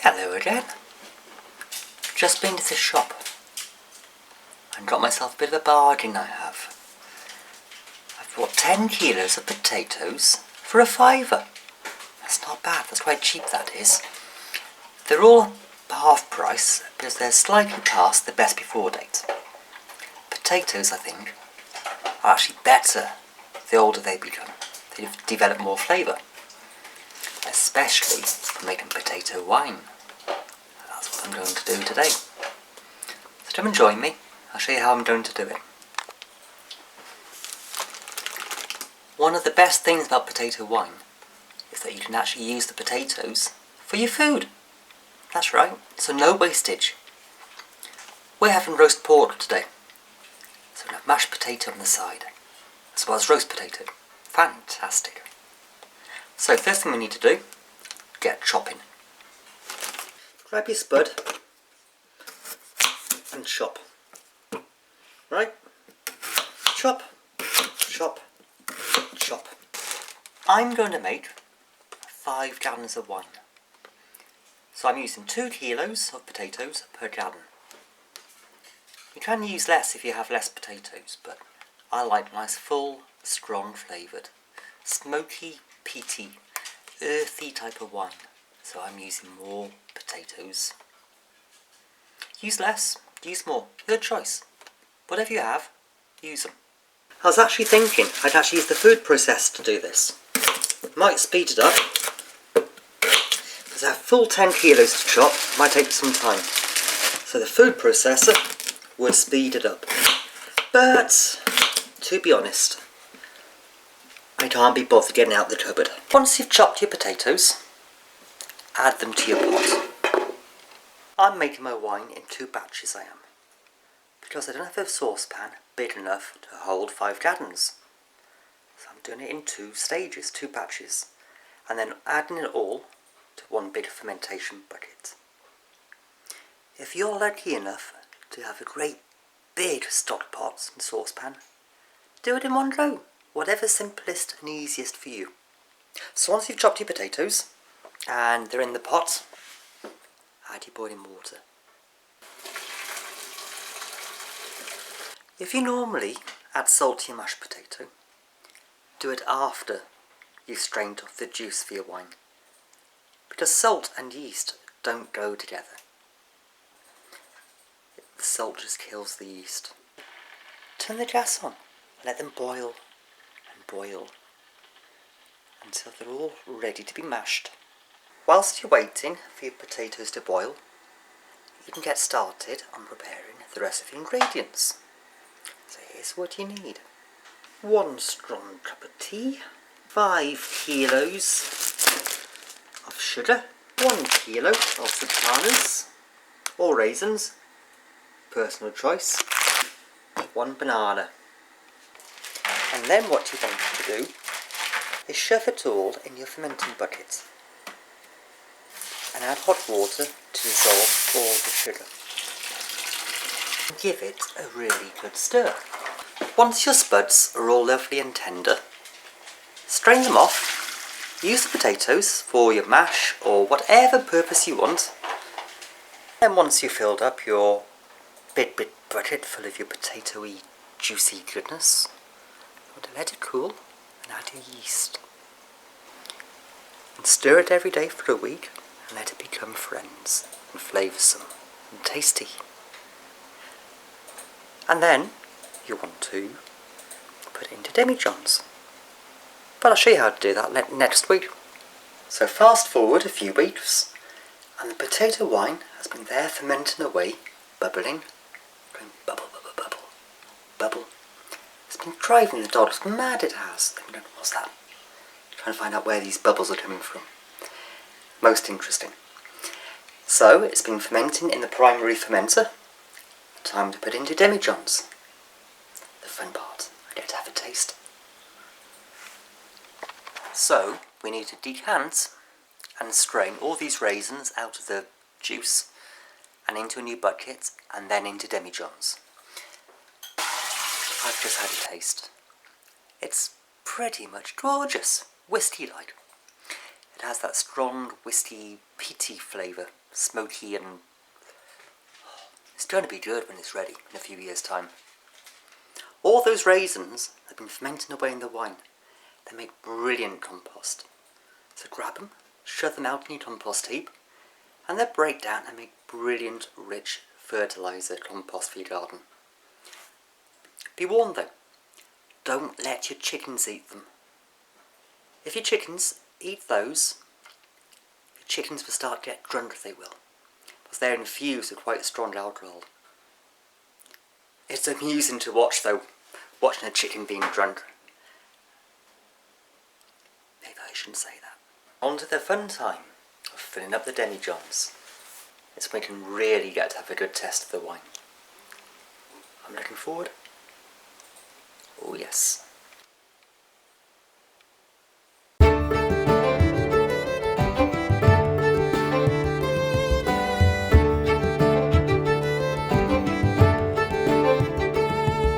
Hello again. Just been to the shop and got myself a bit of a bargain I have. I've bought 10 kilos of potatoes for £5. That's not bad, that's quite cheap that is. They're all half price because they're slightly past the best before date. Potatoes, I think, are actually better the older they become. They develop more flavour, especially for making potato wine. That's what I'm going to do today. So come and join me, I'll show you how I'm going to do it. One of the best things about potato wine is that you can actually use the potatoes for your food. That's right, so no wastage. We're having roast pork today, so we'll have mashed potato on the side, as well as roast potato. Fantastic. So first thing we need to do, get chopping. Grab your spud and chop. Right? Chop, chop, chop. I'm going to make 5 gallons of wine. So I'm using 2 kilos of potatoes per gallon. You can use less if you have less potatoes, but I like nice full, strong flavoured, smoky, peaty, earthy type of wine. So I'm using more potatoes. Use less, use more, your choice. Whatever you have, use them. I was actually thinking I'd actually use the food processor to do this. Might speed it up, because I have full 10 kilos to chop, might take some time. So the food processor would speed it up. But, to be honest, I can't be bothered getting out the cupboard. Once you've chopped your potatoes, add them to your pot. I'm making my wine in 2 batches, I am, because I don't have a saucepan big enough to hold 5 gallons. So I'm doing it in 2 stages, 2 batches, and then adding it all to one big fermentation bucket. If you're lucky enough to have a great big stock pot and saucepan, do it in one go, whatever's simplest and easiest for you. So once you've chopped your potatoes and they're in the pot, add your boiling water. If you normally add salt to your mashed potato, do it after you've strained off the juice for your wine, because salt and yeast don't go together. The salt just kills the yeast. Turn the gas on and let them boil and boil until they're all ready to be mashed. Whilst you're waiting for your potatoes to boil, you can get started on preparing the rest of the ingredients. So here's what you need. 1 strong cup of tea, 5 kilos of sugar, 1 kilo of sultanas or raisins, personal choice, 1 banana. And then what you want to do is shove it all in your fermenting bucket and add hot water to dissolve all the sugar. Give it a really good stir. Once your spuds are all lovely and tender, strain them off. Use the potatoes for your mash or whatever purpose you want. Then once you've filled up your big bucket full of your potatoey juicy goodness, you want to let it cool and add your yeast. And stir it every day for a week and let it become friends and flavoursome and tasty. And then you want to put it into demijohns. But I'll show you how to do that next week. So fast forward a few weeks and the potato wine has been there fermenting away, bubbling, going bubble, bubble, bubble, bubble. It's been driving the dogs mad, it has. They don't know what's that. Trying to find out where these bubbles are coming from. Most interesting. So it's been fermenting in the primary fermenter. Time to put into demijohns. The fun part, I get to have a taste. So we need to decant and strain all these raisins out of the juice and into a new bucket and then into demijohns. I've just had a taste. It's pretty much gorgeous, whiskey-like. It It has that strong, whiskey, peaty flavour, smoky, and it's going to be good when it's ready in a few years' time. All those raisins have been fermenting away in the wine. They make brilliant compost. So grab them, shove them out in your compost heap, and they'll break down and make brilliant, rich fertiliser compost for your garden. Be warned though, don't let your chickens eat them. If your chickens eat those, your chickens will start to get drunk, they will, because they're infused with quite strong alcohol. It's amusing to watch though, watching a chicken being drunk. Maybe I shouldn't say that. On to the fun time of filling up the demijohns. It's when we can really get to have a good taste of the wine. I'm looking forward. Oh yes.